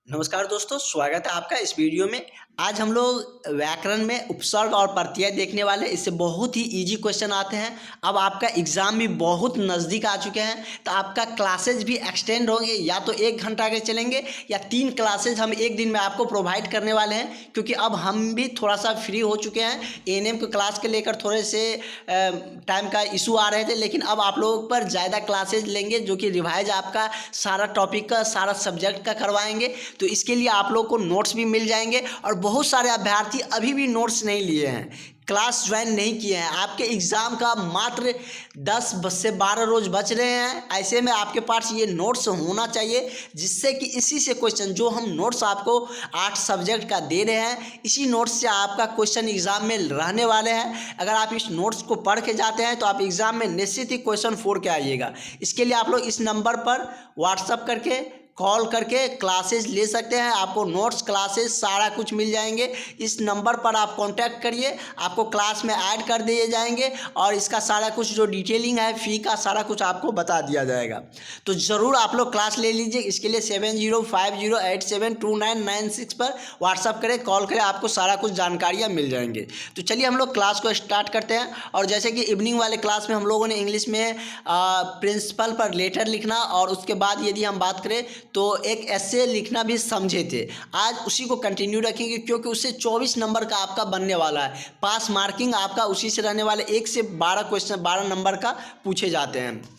नमस्कार दोस्तों, स्वागत है आपका इस वीडियो में। आज हम लोग व्याकरण में उपसर्ग और प्रत्यय देखने वाले हैं। इससे बहुत ही इजी क्वेश्चन आते हैं। अब आपका एग्ज़ाम भी बहुत नज़दीक आ चुके हैं, तो आपका क्लासेज भी एक्सटेंड होंगे। या तो 1 घंटा के चलेंगे या 3 क्लासेज हम एक दिन में आपको प्रोवाइड करने वाले हैं, क्योंकि अब हम भी थोड़ा सा फ्री हो चुके हैं। एएनएम के क्लास के लेकर थोड़े से टाइम का इशू आ रहे थे, लेकिन अब आप लोगों पर ज़्यादा क्लासेज लेंगे, जो कि रिवाइज आपका सारा टॉपिक का, सारा सब्जेक्ट का करवाएंगे। तो इसके लिए आप लोग को नोट्स भी मिल जाएंगे। और बहुत सारे अभ्यर्थी अभी भी नोट्स नहीं लिए हैं, क्लास ज्वाइन नहीं किए हैं। आपके एग्ज़ाम का मात्र 10 से 12 रोज़ बच रहे हैं। ऐसे में आपके पास ये नोट्स होना चाहिए, जिससे कि इसी से क्वेश्चन, जो हम नोट्स आपको 8 सब्जेक्ट का दे रहे हैं, इसी नोट्स से आपका क्वेश्चन एग्ज़ाम में रहने वाले हैं। अगर आप इस नोट्स को पढ़ के जाते हैं तो आप एग्ज़ाम में निश्चित ही क्वेश्चन 4 के आइएगा। इसके लिए आप लोग इस नंबर पर व्हाट्सअप करके, कॉल करके क्लासेस ले सकते हैं। आपको नोट्स, क्लासेस सारा कुछ मिल जाएंगे। इस नंबर पर आप कांटेक्ट करिए, आपको क्लास में ऐड कर दिए जाएंगे और इसका सारा कुछ जो डिटेलिंग है, फ़ी का सारा कुछ आपको बता दिया जाएगा। तो ज़रूर आप लोग क्लास ले लीजिए। इसके लिए 7050872996 पर व्हाट्सअप करें, कॉल करें, आपको सारा कुछ जानकारियाँ मिल जाएंगे। तो चलिए हम लोग क्लास को स्टार्ट करते हैं। और जैसे कि इवनिंग वाले क्लास में हम लोगों ने इंग्लिश में प्रिंसिपल पर लेटर लिखना, और उसके बाद यदि हम बात करें तो एक ऐसे लिखना भी समझे थे। आज उसी को कंटिन्यू रखेंगे, क्योंकि उससे 24 नंबर का आपका बनने वाला है। पास मार्किंग आपका उसी से रहने वाले। 1 से 12 क्वेश्चन 12 नंबर का पूछे जाते हैं।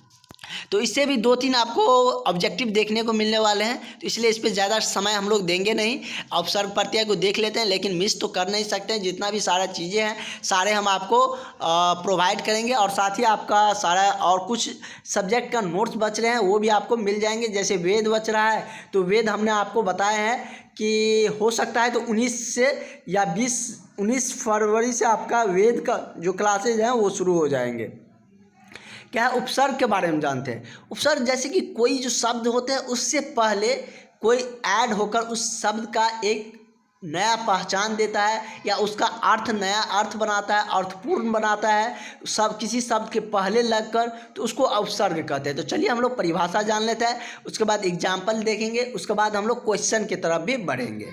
तो इससे भी 2-3 आपको ऑब्जेक्टिव देखने को मिलने वाले हैं, तो इसलिए इस पर ज़्यादा समय हम लोग देंगे नहीं। उपसर्ग प्रत्यय को देख लेते हैं, लेकिन मिस तो कर नहीं सकते हैं। जितना भी सारा चीज़ें हैं सारे हम आपको प्रोवाइड करेंगे। और साथ ही आपका सारा और कुछ सब्जेक्ट का नोट्स बच रहे हैं, वो भी आपको मिल जाएंगे। जैसे वेद बच रहा है, तो वेद हमने आपको बताया है कि हो सकता है तो 19 से या 19 फरवरी से आपका वेद का जो क्लासेज हैं वो शुरू हो जाएंगे। क्या है, उपसर्ग के बारे में जानते हैं। उपसर्ग जैसे कि कोई जो शब्द होते हैं, उससे पहले कोई ऐड होकर उस शब्द का एक नया पहचान देता है, या उसका अर्थ नया अर्थ बनाता है, अर्थपूर्ण बनाता है। किसी शब्द के पहले लगकर, तो उसको उपसर्ग कहते हैं। तो चलिए हम लोग परिभाषा जान लेते हैं, उसके बाद एग्जाम्पल देखेंगे, उसके बाद हम लोग क्वेश्चन की तरफ भी बढ़ेंगे।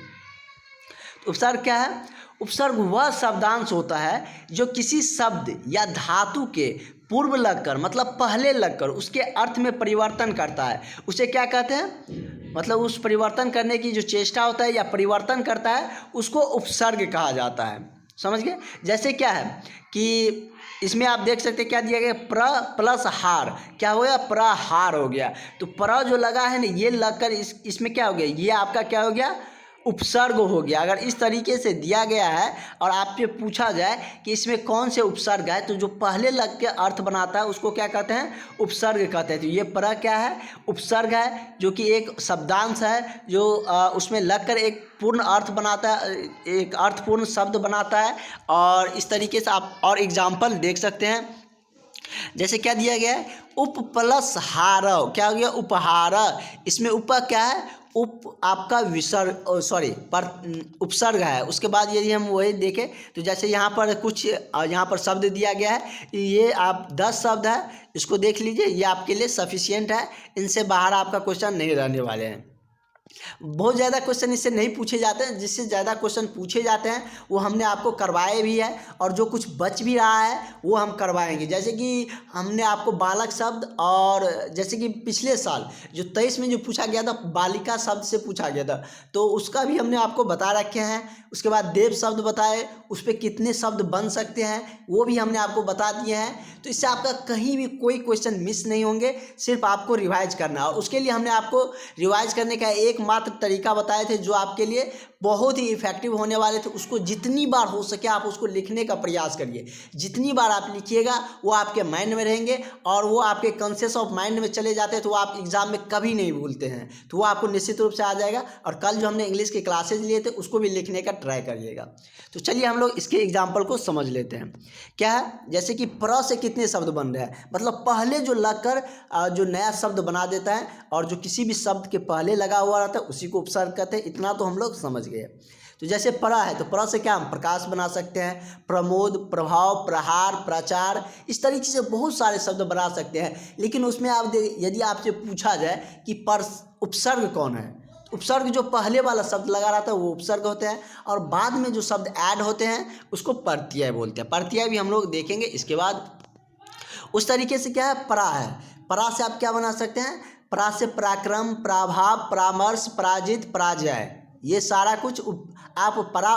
उपसर्ग क्या है? उपसर्ग वह शब्दांश होता है जो किसी शब्द या धातु के पूर्व लगकर, मतलब पहले लगकर, उसके अर्थ में परिवर्तन करता है। उसे क्या कहते हैं? मतलब उस परिवर्तन करने की जो चेष्टा होता है या परिवर्तन करता है, उसको उपसर्ग कहा जाता है। समझ गए? जैसे क्या है कि इसमें आप देख सकते हैं क्या दिया गया, प्र प्लस हार, क्या हो गया? प्रहार हो गया। तो प्र जो लगा है ना, ये लगकर इसमें क्या हो गया? ये आपका क्या हो गया? उपसर्ग हो गया। अगर इस तरीके से दिया गया है और आपसे पूछा जाए कि इसमें कौन से उपसर्ग है, तो जो पहले लग के अर्थ बनाता है उसको क्या कहते हैं? उपसर्ग कहते हैं। तो ये पर क्या है? उपसर्ग है, जो कि एक शब्दांश है जो उसमें लगकर एक पूर्ण अर्थ बनाता है, एक अर्थपूर्ण शब्द बनाता है। और इस तरीके से आप और एग्जाम्पल देख सकते हैं। जैसे क्या दिया गया है, उप प्लस हार, क्या हो गया? उपहार। इसमें उप क्या है? उप आपका विसर्ग, सॉरी पर उपसर्ग है। उसके बाद यदि हम वही देखें तो जैसे यहाँ पर कुछ यहाँ पर शब्द दिया गया है, ये आप 10 शब्द है, इसको देख लीजिए, ये आपके लिए सफिशियंट है। इनसे बाहर आपका क्वेश्चन नहीं रहने वाले हैं। बहुत ज़्यादा क्वेश्चन इससे नहीं पूछे जाते हैं। जिससे ज़्यादा क्वेश्चन पूछे जाते हैं वो हमने आपको करवाए भी है, और जो कुछ बच भी रहा है वो हम करवाएंगे। जैसे कि हमने आपको बालक शब्द, और जैसे कि पिछले साल जो 23 में जो पूछा गया था, बालिका शब्द से पूछा गया था, तो उसका भी हमने आपको बता रखे हैं। उसके बाद देव शब्द बताए, उस पर कितने शब्द बन सकते हैं वो भी हमने आपको बता दिए हैं। तो इससे आपका कहीं भी कोई क्वेश्चन मिस नहीं होंगे, सिर्फ आपको रिवाइज करना है। और उसके लिए हमने आपको रिवाइज करने का एकमात्र तरीका बताए थे, जो आपके लिए बहुत ही इफेक्टिव होने वाले थे। उसको जितनी बार हो सके आप उसको लिखने का प्रयास करिए। जितनी बार आप लिखिएगा वो आपके माइंड में रहेंगे, और वो आपके कॉन्शियस ऑफ माइंड में चले जाते हैं, तो वो आप एग्जाम में कभी नहीं भूलते हैं। तो वो आपको निश्चित रूप से आ जाएगा। और कल जो हमने इंग्लिश के क्लासेज लिए थे उसको भी लिखने का ट्राई करिएगा। तो चलिए हम लोग इसके एग्जाम्पल को समझ लेते हैं। क्या है? जैसे कि प्र से कितने शब्द बन रहे हैं, मतलब पहले जो लगकर जो नया शब्द बना देता है, और जो किसी भी शब्द के पहले लगा हुआ रहता है उसी को उपसर्ग कहते हैं। इतना तो हम लोग समझ गए। तो जैसे परा है, तो परा से क्या हम प्रकाश बना सकते हैं, प्रमोद, प्रभाव, प्रहार, प्रचार, इस तरीके से बहुत सारे शब्द बना सकते हैं। लेकिन उसमें आप यदि आपसे पूछा जाए कि पर उपसर्ग कौन है, उपसर्ग जो पहले वाला शब्द लगा रहता है वो उपसर्ग होते हैं, और बाद में जो शब्द ऐड होते हैं उसको प्रत्यय बोलते हैं। प्रत्यय भी हम लोग देखेंगे इसके बाद। उस तरीके से क्या है, परा है। परा से आप क्या बना सकते हैं, परा से पराक्रम, प्राभाव, परामर्श, पराजित, पराजय, ये सारा कुछ आप परा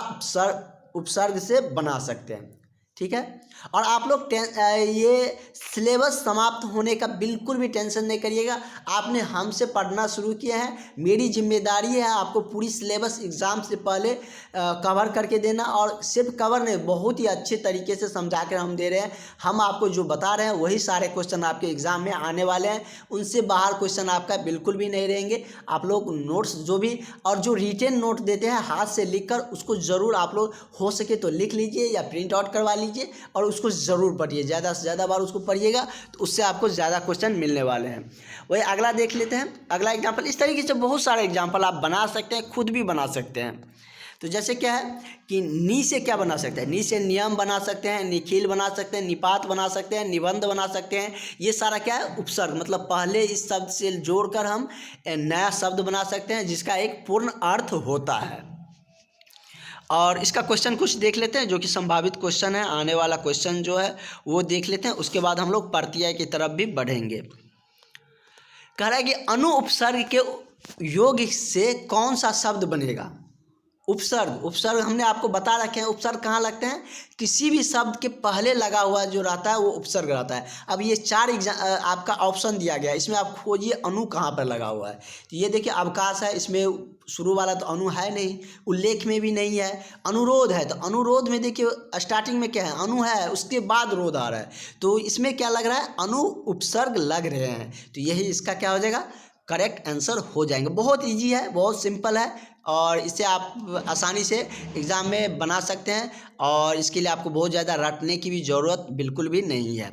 उपसर्ग से बना सकते हैं। ठीक है, और आप लोग ये सिलेबस समाप्त होने का बिल्कुल भी टेंशन नहीं करिएगा। आपने हमसे पढ़ना शुरू किया है, मेरी जिम्मेदारी है आपको पूरी सिलेबस एग्ज़ाम से पहले कवर करके देना, और सिर्फ कवर नहीं, बहुत ही अच्छे तरीके से समझा कर हम दे रहे हैं। हम आपको जो बता रहे हैं वही सारे क्वेश्चन आपके एग्ज़ाम में आने वाले हैं, उनसे बाहर क्वेश्चन आपका बिल्कुल भी नहीं रहेंगे। आप लोग नोट्स जो भी और जो रिटेन नोट देते हैं हाथ से लिखकर, उसको ज़रूर आप लोग हो सके तो लिख लीजिए या प्रिंट आउट करवा लीजिए, और उसको ज़रूर पढ़िए, ज़्यादा से ज़्यादा बार उसको पढ़िएगा तो उससे आपको ज़्यादा क्वेश्चन मिलने वाले हैं। वही अगला देख लेते हैं, अगला एग्जाम्पल। इस तरीके से बहुत सारे एग्जाम्पल आप बना सकते हैं, खुद भी बना सकते हैं। तो जैसे क्या है कि नी से क्या बना सकते हैं, नी से नियम बना सकते हैं, निखिल बना सकते हैं, निपात बना सकते हैं, निबंध बना सकते हैं। ये सारा क्या है, उपसर्ग, मतलब पहले इस शब्द से जोड़कर हम नया शब्द बना सकते हैं जिसका एक पूर्ण अर्थ होता है। और इसका क्वेश्चन कुछ देख लेते हैं जो कि संभावित क्वेश्चन है, आने वाला क्वेश्चन जो है वो देख लेते हैं। उसके बाद हम लोग प्रत्यय की तरफ भी बढ़ेंगे। कह रहा है कि अनु उपसर्ग के योग से कौन सा शब्द बनेगा। उपसर्ग हमने आपको बता रखे हैं, उपसर्ग कहाँ लगते हैं, किसी भी शब्द के पहले लगा हुआ जो रहता है वो उपसर्ग रहता है। अब ये चार आपका ऑप्शन दिया गया है, इसमें आप खोजिए अनु कहाँ पर लगा हुआ है। तो ये देखिए अवकाश है, इसमें शुरू वाला तो अनु है नहीं, उल्लेख में भी नहीं है। अनुरोध है, तो अनुरोध में देखिए स्टार्टिंग में क्या है, अनु है, उसके बाद रोध आ रहा है, तो इसमें क्या लग रहा है, अनु उपसर्ग लग रहे हैं। तो यही इसका क्या हो जाएगा, करेक्ट आंसर हो जाएंगे। बहुत इजी है, बहुत सिंपल है, और इसे आप आसानी से एग्ज़ाम में बना सकते हैं, और इसके लिए आपको बहुत ज़्यादा रटने की भी ज़रूरत बिल्कुल भी नहीं है।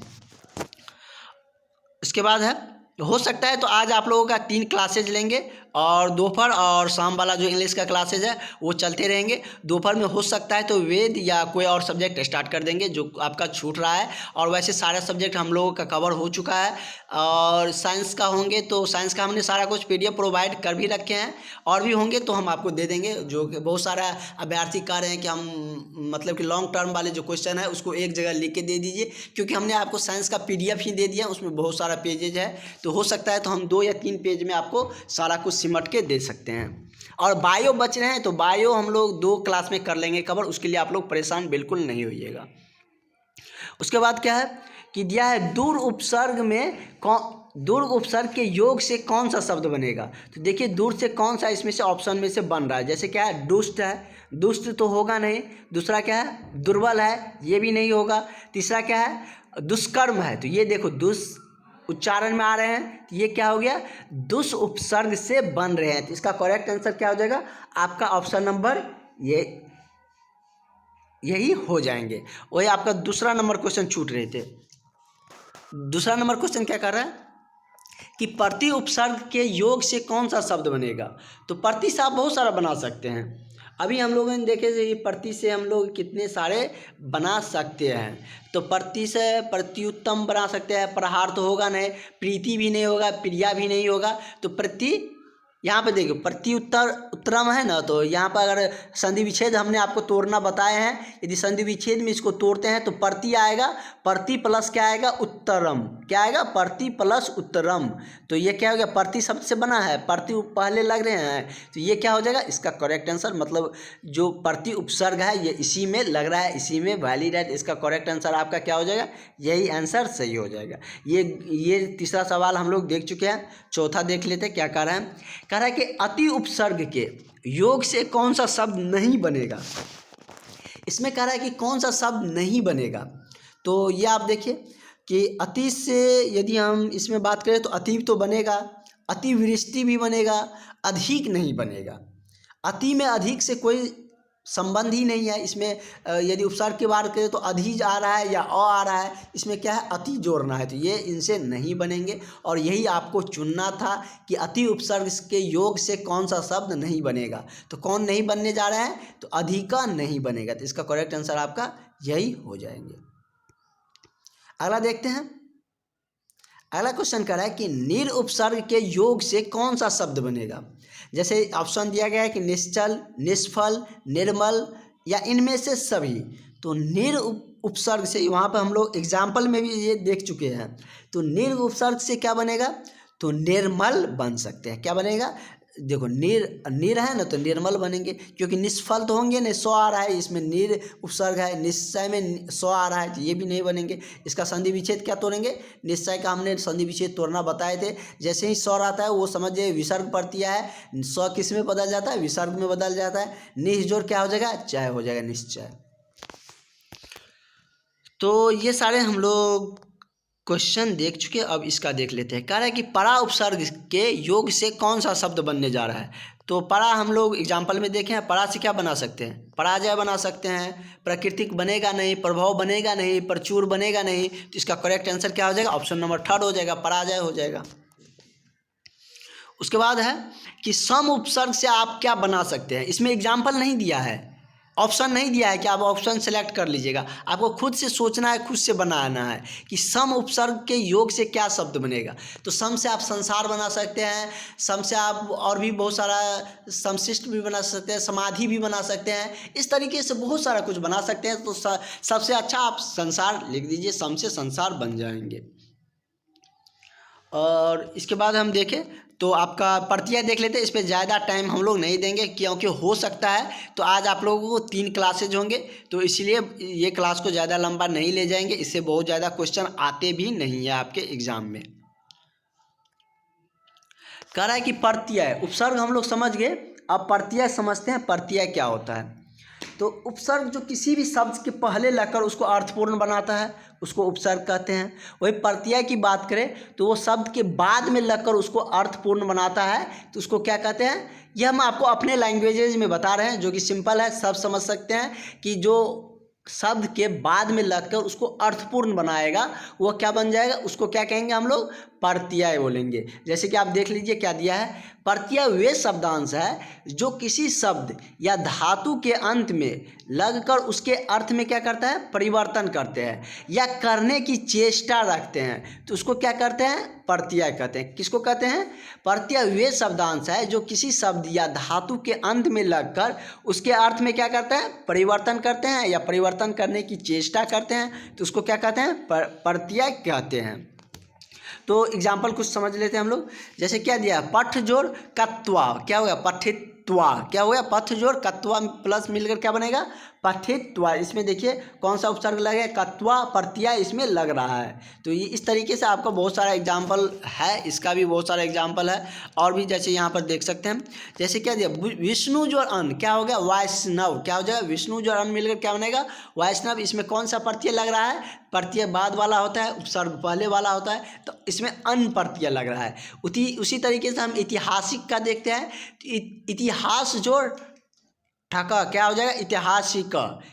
इसके बाद है, हो सकता है तो आज आप लोगों का 3 क्लासेज लेंगे, और दोपहर और शाम वाला जो इंग्लिश का क्लासेज है वो चलते रहेंगे। दोपहर में हो सकता है तो वेद या कोई और सब्जेक्ट स्टार्ट कर देंगे जो आपका छूट रहा है, और वैसे सारे सब्जेक्ट हम लोगों का कवर हो चुका है। और साइंस का होंगे तो साइंस का हमने सारा कुछ PDF प्रोवाइड कर भी रखे हैं, और भी होंगे तो हम आपको दे देंगे। जो कि बहुत सारा अभ्यर्थी कह रहे हैं कि हम मतलब कि लॉन्ग टर्म वाले जो क्वेश्चन है उसको एक जगह लिख के दे दीजिए, क्योंकि हमने आपको साइंस का PDF ही दे दिया, उसमें बहुत सारा पेजेज है, तो हो सकता है तो हम 2 या 3 पेज में आपको सारा कुछ सिमट के दे सकते हैं। और बायो बच रहे हैं तो बायो हम लोग 2 क्लास में कर लेंगे कवर, उसके लिए आप लोग परेशान बिल्कुल नहीं होइएगा। उसके बाद क्या है कि दिया है दूर उपसर्ग में दूर उपसर्ग के योग से कौन सा शब्द बनेगा। तो देखिए दूर से कौन सा इसमें से ऑप्शन में से बन रहा है। जैसे क्या है, दुष्ट है, दुष्ट तो होगा नहीं। दूसरा क्या है, दुर्बल है, ये भी नहीं होगा। तीसरा क्या है, दुष्कर्म है, तो ये देखो दुष् उच्चारण में आ रहे हैं, तो ये क्या हो गया, दुष् उपसर्ग से बन रहे हैं। तो इसका करेक्ट आंसर क्या हो जाएगा, आपका ऑप्शन नंबर यही हो जाएंगे। वही आपका दूसरा नंबर क्वेश्चन छूट रहे थे। दूसरा नंबर क्वेश्चन क्या कर रहा है कि प्रति उपसर्ग के योग से कौन सा शब्द बनेगा। तो प्रति से आप बहुत सारा बना सकते हैं। अभी हम लोगों ने देखे ये प्रति से हम लोग कितने सारे बना सकते हैं। तो प्रति से प्रत्युत्तम बना सकते हैं, प्रहार तो होगा नहीं, प्रीति भी नहीं होगा, प्रिया भी नहीं होगा। तो प्रति यहाँ पे देखो उत्तरम है ना, तो यहाँ पर अगर संधि विच्छेद हमने आपको तोड़ना बताए हैं, यदि संधि विच्छेद में इसको तोड़ते हैं तो प्रति आएगा, प्रति प्लस क्या आएगा, उत्तरम, क्या आएगा, प्रति प्लस उत्तरम। तो ये क्या हो गया, प्रति शब्द से बना है, प्रति पहले लग रहे हैं, तो ये क्या हो जाएगा, इसका करेक्ट आंसर, मतलब जो प्रति उपसर्ग है ये इसी में लग रहा है, इसी में वैलिड है। इसका करेक्ट आंसर आपका क्या हो जाएगा, यही आंसर सही हो जाएगा। ये तीसरा सवाल हम लोग देख चुके हैं। चौथा देख लेते क्या कह रहे हैं, कह रहा है कि अति उपसर्ग के योग से कौन सा शब्द नहीं बनेगा। इसमें कह रहा है कि कौन सा शब्द नहीं बनेगा। तो ये आप देखिए कि अति से यदि हम इसमें बात करें तो अति तो बनेगा, अतिवृष्टि भी बनेगा, अधिक नहीं बनेगा। अति में अधिक से कोई संबंध ही नहीं है। इसमें यदि उपसर्ग की बात करें तो अधि आ रहा है या अ आ रहा है, इसमें क्या है, अति जोड़ना है, तो ये इनसे नहीं बनेंगे। और यही आपको चुनना था कि अति उपसर्ग के योग से कौन सा शब्द नहीं बनेगा। तो कौन नहीं बनने जा रहा है, तो अधिका नहीं बनेगा। तो इसका करेक्ट आंसर आपका यही हो जाएंगे। अगला देखते हैं, अगला क्वेश्चन कर रहा है कि निर उपसर्ग के योग से कौन सा शब्द बनेगा। जैसे ऑप्शन दिया गया है कि निश्चल, निष्फल, निर्मल या इनमें से सभी। तो निर उपसर्ग से वहाँ पर हम लोग एग्जाम्पल में भी ये देख चुके हैं। तो निर उपसर्ग से क्या बनेगा, तो निर्मल बन सकते हैं। क्या बनेगा, देखो निर है ना, तो निर्मल बनेंगे, क्योंकि निष्फल तो होंगे नहीं, स्व आ रहा है इसमें, निर उपसर्ग है, निश्चय में स्व आ रहा है, तो ये भी नहीं बनेंगे। इसका संधि विच्छेद क्या तोड़ेंगे, निश्चय का हमने संधि विच्छेद तोड़ना बताए थे। जैसे ही स्वर आता है वो समझिए विसर्ग प्रत्यय है, स्व किस में बदल जाता है, विसर्ग में बदल जाता है। निजोर क्या हो जाएगा, चय हो जाएगा, निश्चय। तो ये सारे हम लोग क्वेश्चन देख चुके। अब इसका देख लेते हैं। कह रहा है कि परा उपसर्ग के योग से कौन सा शब्द बनने जा रहा है। तो परा हम लोग एग्जाम्पल में देखें, परा से क्या बना सकते हैं, पराजय बना सकते हैं, प्राकृतिक बनेगा नहीं, प्रभाव बनेगा नहीं, प्रचुर बनेगा नहीं। तो इसका करेक्ट आंसर क्या हो जाएगा, ऑप्शन नंबर 3 हो जाएगा, पराजय हो जाएगा। उसके बाद है कि सम उपसर्ग से आप क्या बना सकते हैं। इसमें एग्जाम्पल नहीं दिया है, ऑप्शन नहीं दिया है कि आप ऑप्शन सेलेक्ट कर लीजिएगा, आपको खुद से सोचना है, खुद से बनाना है कि सम उपसर्ग के योग से क्या शब्द बनेगा। तो सम से आप संसार बना सकते हैं, सम से आप और भी बहुत सारा समशिष्ट भी बना सकते हैं, समाधि भी बना सकते हैं, इस तरीके से बहुत सारा कुछ बना सकते हैं। तो सबसे अच्छा आप संसार लिख दीजिए, सम से संसार बन जाएंगे। और इसके बाद हम देखें तो आपका प्रत्यय देख लेते हैं। इस पर ज़्यादा टाइम हम लोग नहीं देंगे, क्योंकि हो सकता है तो आज आप लोगों को 3 क्लासेज होंगे, तो इसलिए ये क्लास को ज़्यादा लंबा नहीं ले जाएंगे। इससे बहुत ज़्यादा क्वेश्चन आते भी नहीं है आपके एग्जाम में। कह रहा है कि प्रत्यय उपसर्ग हम लोग समझ गए, अब प्रत्यय समझते हैं, प्रत्यय क्या होता है। तो उपसर्ग जो किसी भी शब्द के पहले लगकर उसको अर्थपूर्ण बनाता है उसको उपसर्ग कहते हैं। वही प्रत्यय की बात करें तो वो शब्द के बाद में लगकर उसको अर्थपूर्ण बनाता है, तो उसको क्या कहते हैं। यह हम आपको अपने लैंग्वेजेज में बता रहे हैं, जो कि सिंपल है, सब समझ सकते हैं कि जो शब्द के बाद में लगकर उसको अर्थपूर्ण बनाएगा वो क्या बन जाएगा, उसको क्या कहेंगे हम लोग, प्रत्यय बोलेंगे। जैसे कि आप देख लीजिए क्या दिया है, प्रत्यय वे शब्दांश है जो किसी शब्द या धातु के अंत में लगकर उसके अर्थ में क्या करता है, परिवर्तन करते हैं या करने की चेष्टा रखते हैं, तो उसको क्या करते हैं, प्रत्यय कहते हैं। किसको कहते हैं, प्रत्यय वे शब्दांश है जो किसी शब्द या धातु के अंत में लगकर उसके अर्थ में क्या करता है, परिवर्तन करते हैं या परिवर्तन करने की चेष्टा करते हैं, तो उसको क्या कहते हैं, प्रत्यय कहते हैं। तो एग्जाम्पल कुछ समझ लेते हैं हम लोग। जैसे क्या दिया, पठ जोड़ कत्वा, क्या हो गया, पठित्वा, क्या हो गया, पठ जोड़ कत्वा प्लस मिलकर क्या बनेगा, पठित्वा। इसमें देखिए कौन सा उपसर्ग लगे, कत्वा, प्रत्यय इसमें लग रहा है। तो ये इस तरीके से आपका बहुत सारा एग्जाम्पल है, इसका भी बहुत सारा एग्जाम्पल है। और भी जैसे यहाँ पर देख सकते हैं, जैसे क्या दिया, विष्णु जो अन्न, क्या हो गया, वैष्णव, क्या हो जाएगा, विष्णु जो अन्न मिलकर क्या बनेगा, वैष्णव। इसमें कौन सा प्रत्यय लग रहा है, प्रत्यय बाद वाला होता है, उपसर्ग पहले वाला होता है, तो इसमें अन प्रत्यय लग रहा है। उसी तरीके से हम ऐतिहासिक का देखते हैं, इतिहास जोड़ ठका, क्या हो जाएगा, ऐतिहासिक,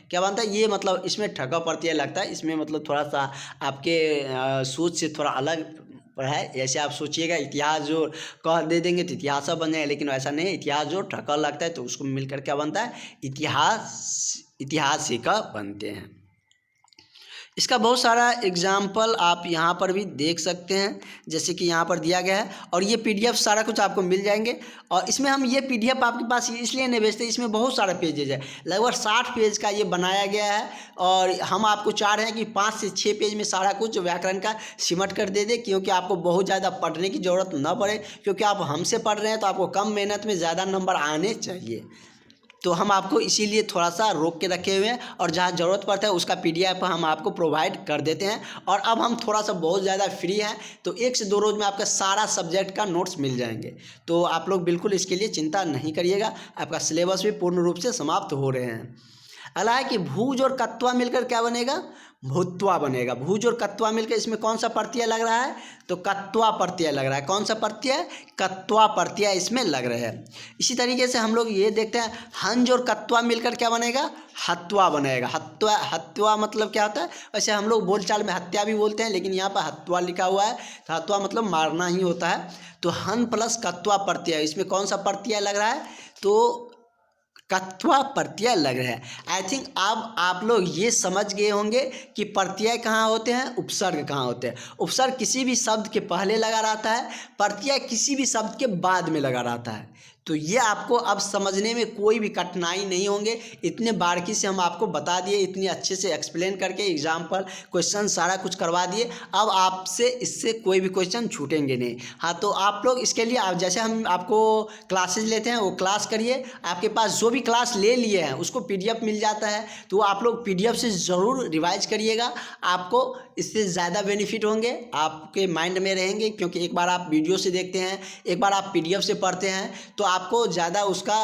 क्या बनता है, ये मतलब इसमें ठका प्रत्यय लगता है। इसमें मतलब थोड़ा सा आपके सोच से थोड़ा अलग है। ऐसे आप सोचिएगा इतिहास जो कह दे देंगे तो इतिहास बन जाएगा, लेकिन वैसा नहीं है। इतिहास जो ठका लगता है तो उसको मिलकर क्या बनता है, ऐतिहासिक बनते हैं। इसका बहुत सारा एग्जाम्पल आप यहाँ पर भी देख सकते हैं, जैसे कि यहाँ पर दिया गया है। और ये पीडीएफ सारा कुछ आपको मिल जाएंगे। और इसमें हम ये पीडीएफ आपके पास इसलिए नहीं भेजते, इसमें बहुत सारा पेजेज है, लगभग 60 पेज का ये बनाया गया है। और हम आपको चाह रहे हैं कि 5 से 6 पेज में सारा कुछ व्याकरण का सिमट कर दे दे, क्योंकि आपको बहुत ज़्यादा पढ़ने की ज़रूरत ना पड़े, क्योंकि आप हमसे पढ़ रहे हैं तो आपको कम मेहनत में ज़्यादा नंबर आने चाहिए। तो हम आपको इसीलिए थोड़ा सा रोक के रखे हुए हैं, और जहाँ ज़रूरत पड़ता है उसका पीडीएफ हम आपको प्रोवाइड कर देते हैं। और अब हम थोड़ा सा बहुत ज़्यादा फ्री हैं, तो 1 से 2 रोज़ में आपका सारा सब्जेक्ट का नोट्स मिल जाएंगे। तो आप लोग बिल्कुल इसके लिए चिंता नहीं करिएगा, आपका सिलेबस भी पूर्ण रूप से समाप्त हो रहे हैं। अगला है कि भूज और कत्वा मिलकर क्या बनेगा, भूत्वा बनेगा। भूज और कत्वा मिलकर इसमें कौन सा प्रत्यय लग रहा है, तो कत्वा प्रत्यय लग रहा है। कौन सा प्रत्यय, कत्वा प्रत्यय इसमें लग रहे हैं। इसी तरीके से हम लोग ये देखते हैं, हंज और कत्वा मिलकर क्या बनेगा, हत्वा बनेगा। हत्वा, हत्वा मतलब क्या होता है, वैसे हम लोग बोलचाल में हत्या भी बोलते हैं, लेकिन यहाँ पर हत्वा लिखा हुआ है, तो हत्वा मतलब मारना ही होता है। तो हन प्लस कत्वा प्रत्यय, इसमें कौन सा प्रत्यय लग रहा है, तो कत्वा प्रत्यय लग रहा है। आई थिंक अब आप लोग ये समझ गए होंगे कि प्रत्यय कहाँ होते हैं, उपसर्ग कहाँ होते हैं। उपसर्ग किसी भी शब्द के पहले लगा रहता है, प्रत्यय किसी भी शब्द के बाद में लगा रहता है। तो ये आपको अब समझने में कोई भी कठिनाई नहीं होंगे। इतने बारीकी से हम आपको बता दिए, इतनी अच्छे से एक्सप्लेन करके एग्जाम्पल क्वेश्चन सारा कुछ करवा दिए। अब आपसे इससे कोई भी क्वेश्चन छूटेंगे नहीं। हाँ, तो आप लोग इसके लिए आप जैसे हम आपको क्लासेज लेते हैं वो क्लास करिए। आपके पास जो भी क्लास ले लिए हैं उसको PDF मिल जाता है, तो आप लोग PDF से ज़रूर रिवाइज करिएगा। आपको इससे ज़्यादा बेनिफिट होंगे, आपके माइंड में रहेंगे, क्योंकि एक बार आप वीडियो से देखते हैं, एक बार आप PDF से पढ़ते हैं, तो आपको ज़्यादा उसका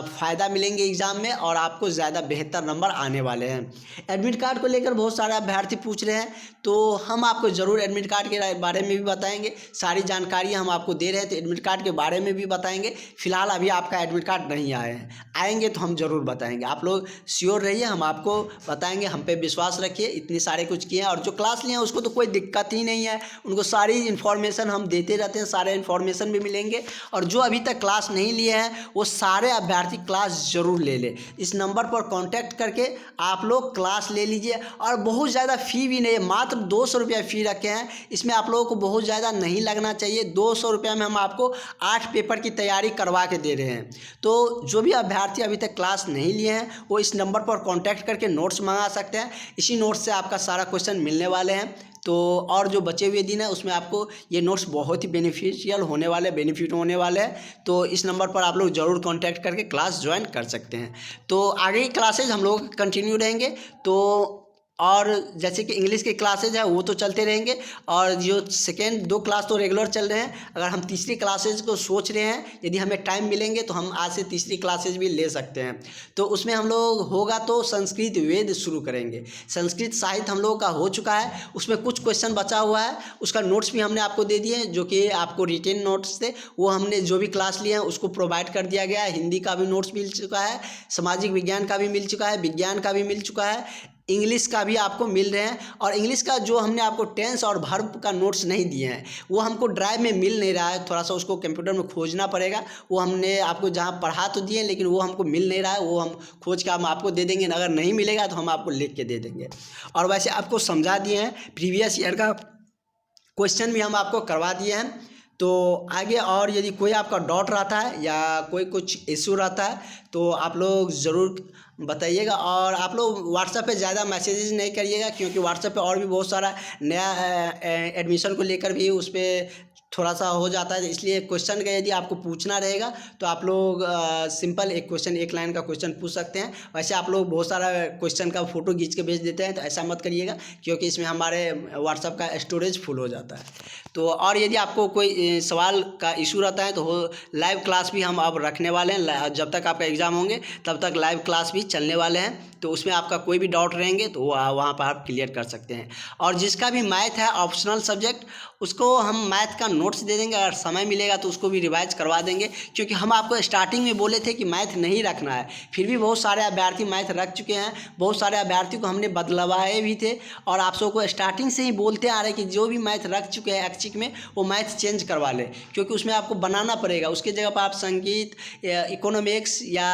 फ़ायदा मिलेंगे एग्ज़ाम में और आपको ज़्यादा बेहतर नंबर आने वाले हैं। एडमिट कार्ड को लेकर बहुत सारे अभ्यर्थी पूछ रहे हैं, तो हम आपको ज़रूर एडमिट कार्ड के बारे में भी बताएंगे। सारी जानकारी हम आपको दे रहे हैं, तो एडमिट कार्ड के बारे में भी बताएंगे। फिलहाल अभी आपका एडमिट कार्ड नहीं आए हैं, आएंगे तो हम ज़रूर बताएंगे। आप लोग श्योर रहिए, हम आपको बताएंगे, हम पे विश्वास रखिए। इतने सारे कुछ किए हैं और जो क्लास लिए हैं उसको तो कोई दिक्कत ही नहीं है, उनको सारी इन्फॉर्मेशन हम देते रहते हैं, सारे इन्फॉर्मेशन भी मिलेंगे। और जो अभी तक क्लास नहीं लिए हैं वो सारे अभ्यर्थी क्लास ज़रूर ले लें। इस नंबर पर कांटेक्ट करके आप लोग क्लास ले लीजिए। और बहुत ज़्यादा फ़ी भी नहीं है, मात्र 200 रुपया फ़ी रखे हैं। इसमें आप लोगों को बहुत ज़्यादा नहीं लगना चाहिए। 200 रुपया में हम आपको 8 पेपर की तैयारी करवा के दे रहे हैं। तो जो भी अभ्यर्थी अभी तक क्लास नहीं लिए हैं वो इस नंबर पर कांटेक्ट करके नोट्स मंगा सकते हैं। इसी नोट्स से आपका सारा क्वेश्चन मिलने वाले हैं। तो और जो बचे हुए दिन है उसमें आपको ये नोट्स बहुत ही बेनिफिशियल होने वाले, बेनिफिट होने वाले हैं। तो इस नंबर पर आप लोग ज़रूर कांटेक्ट करके क्लास ज्वाइन कर सकते हैं। तो आगे की क्लासेज हम लोग कंटिन्यू रहेंगे। तो और जैसे कि इंग्लिश के क्लासेज है वो तो चलते रहेंगे, और जो सेकेंड 2 क्लास तो रेगुलर चल रहे हैं। अगर हम तीसरी क्लासेज को सोच रहे हैं, यदि हमें टाइम मिलेंगे तो हम आज से तीसरी क्लासेज भी ले सकते हैं। तो उसमें हम लोग होगा तो संस्कृत वेद शुरू करेंगे। संस्कृत साहित्य हम लोगों का हो चुका है, उसमें कुछ क्वेश्चन बचा हुआ है, उसका नोट्स भी हमने आपको दे दिए हैं, जो कि आपको रिटेन नोट्स थे। वो हमने जो भी क्लास लिए हैं उसको प्रोवाइड कर दिया गया है। हिंदी का भी नोट्स मिल चुका है, सामाजिक विज्ञान का भी मिल चुका है, विज्ञान का भी मिल चुका है, इंग्लिश का भी आपको मिल रहे हैं। और इंग्लिश का जो हमने आपको टेंस और वर्ब का नोट्स नहीं दिए हैं वो हमको ड्राइव में मिल नहीं रहा है, थोड़ा सा उसको कंप्यूटर में खोजना पड़ेगा। वो हमने आपको जहां पढ़ा तो दिए लेकिन वो हमको मिल नहीं रहा है, वो हम खोज के हम आपको दे देंगे। अगर नहीं मिलेगा तो हम आपको लिख के दे देंगे। और वैसे आपको समझा दिए हैं, प्रीवियस ईयर का क्वेश्चन भी हम आपको करवा दिए हैं। तो आगे और यदि कोई आपका डाउट रहता है या कोई कुछ इशू रहता है तो आप लोग ज़रूर बताइएगा। और आप लोग व्हाट्सएप पे ज़्यादा मैसेजेस नहीं करिएगा, क्योंकि व्हाट्सएप पे और भी बहुत सारा नया एडमिशन को लेकर भी उस पर थोड़ा सा हो जाता है। इसलिए क्वेश्चन का यदि आपको पूछना रहेगा तो आप लोग सिंपल एक क्वेश्चन, एक लाइन का क्वेश्चन पूछ सकते हैं। वैसे आप लोग बहुत सारा क्वेश्चन का फ़ोटो खींच के भेज देते हैं, तो ऐसा मत करिएगा, क्योंकि इसमें हमारे व्हाट्सएप का स्टोरेज फुल हो जाता है। तो और यदि आपको कोई सवाल का इशू रहता है तो लाइव क्लास भी हम अब रखने वाले हैं। जब तक आपका एग्ज़ाम होंगे तब तक लाइव क्लास भी चलने वाले हैं। तो उसमें आपका कोई भी डाउट रहेंगे तो वहाँ पर आप क्लियर कर सकते हैं। और जिसका भी मैथ है ऑप्शनल सब्जेक्ट, उसको हम मैथ का नोट्स दे देंगे। अगर समय मिलेगा तो उसको भी रिवाइज करवा देंगे, क्योंकि हम आपको स्टार्टिंग में बोले थे कि मैथ नहीं रखना है, फिर भी बहुत सारे अभ्यर्थी मैथ रख चुके हैं। बहुत सारे अभ्यर्थी को हमने बदलवाए भी थे, और आप सबको स्टार्टिंग से ही बोलते आ रहे कि जो भी मैथ रख चुके हैं ऐच्छिक में वो मैथ चेंज करवा ले, क्योंकि उसमें आपको बनाना पड़ेगा। उसके जगह पर आप संगीत, इकोनॉमिक्स या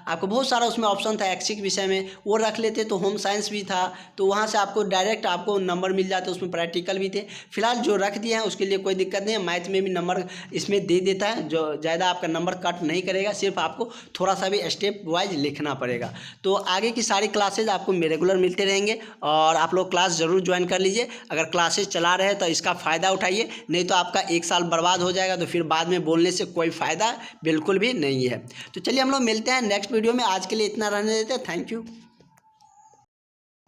आपको बहुत सारा उसमें ऑप्शन था ऐच्छिक विषय में, वो रख लेते तो होम साइंस भी था, तो वहाँ से आपको डायरेक्ट आपको नंबर मिल जाते, उसमें प्रैक्टिकल भी थे। फिलहाल जो रख दिए हैं उसके लिए कोई दिक्कत नहीं है, मैथ में भी नंबर इसमें दे देता है, जो ज़्यादा आपका नंबर कट नहीं करेगा, सिर्फ आपको थोड़ा सा भी स्टेप वाइज लिखना पड़ेगा। तो आगे की सारी क्लासेज आपको रेगुलर मिलते रहेंगे, और आप लोग क्लास ज़रूर ज्वाइन कर लीजिए। अगर क्लासेज चला रहे हैं तो इसका फ़ायदा उठाइए, नहीं तो आपका 1 साल बर्बाद हो जाएगा, तो फिर बाद में बोलने से कोई फ़ायदा बिल्कुल भी नहीं है। तो चलिए हम लोग मिलते हैं नेक्स्ट वीडियो में। आज के लिए इतना रहने देते हैं। Thank you.